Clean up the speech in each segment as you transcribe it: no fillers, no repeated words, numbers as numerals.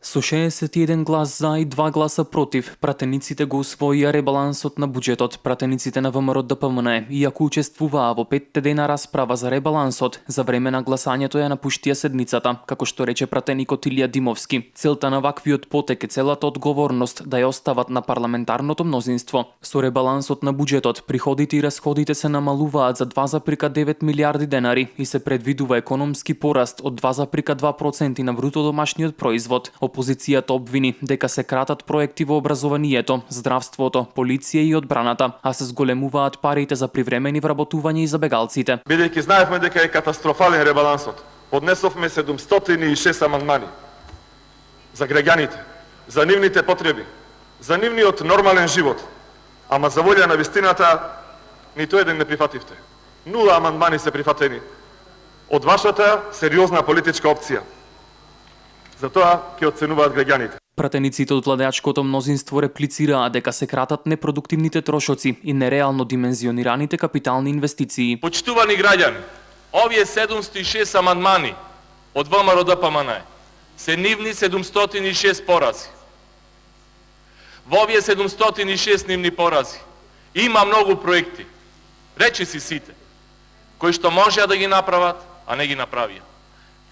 Со 61 глас за и 2 гласа против, пратениците го усвоија ребалансот на буџетот. Пратениците на ВМРО ДПМН, иако учествуваа во 5 дена расправа за ребалансот, за време на гласањето ја напуштија седницата, како што рече пратеникот Илија Димовски. Целта на ваквиот потек е целата одговорност да ја остават на парламентарното мнозинство. Со ребалансот на буџетот, приходите и расходите се намалуваат за 2,9 милиарди денари и се предвидува економски пораст од 2,2% на бруто домашниот производ. Опозицијата обвини дека се кратат проекти во образованието, здравството, полиција и одбраната, а се зголемуваат парите за привремени вработување и за бегалците. Бидејќи знаевме дека е катастрофален ребалансот, поднесовме 706 амандмани за граѓаните, за нивните потреби, за нивниот нормален живот. Ама за волја на вистината, ниту еден не прифативте. 0 амандмани се прифатени од вашата сериозна политичка опција. Затоа ќе оценуваат граѓаните. Пратениците од владеачкото мнозинство реплицираа дека се кратат непродуктивните трошоци и нереално димензионираните капитални инвестиции. Почитувани граѓани, овие 706 амандмани од ВМРО ДПМН се нивни 706 порази. Во овие 706 нивни порази има многу проекти, речи си сите, кои што можеа да ги направат, а не ги направија.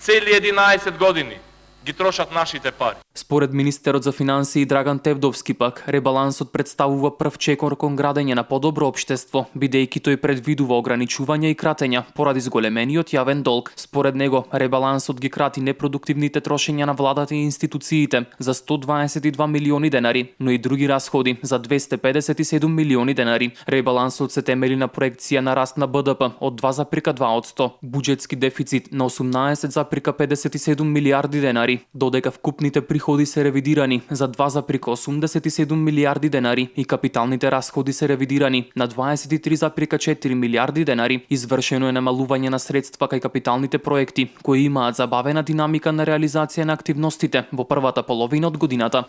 Цели 11 години ги трошат нашите пари. Според министерот за финансии Драган Тевдовски пак, ребалансот представува прв чекор кон градење на подобро општество, бидејќи тој предвидува ограничување и кратења поради зголемениот јавен долг. Според него, ребалансот ги крати непродуктивните трошења на владата и институциите за 122 милиони денари, но и други расходи за 257 милиони денари. Ребалансот се темели на проекција на раст на БДП од 2,2%, буџетски дефицит на 18,57 милиарди денари, додека вкупните приходи се ревидирани за 2,87 милиарди денари и капиталните расходи се ревидирани на 23,4 милиарди денари. Извршено е намалување на средства кај капиталните проекти, кои имаат забавена динамика на реализација на активностите во првата половина од годината.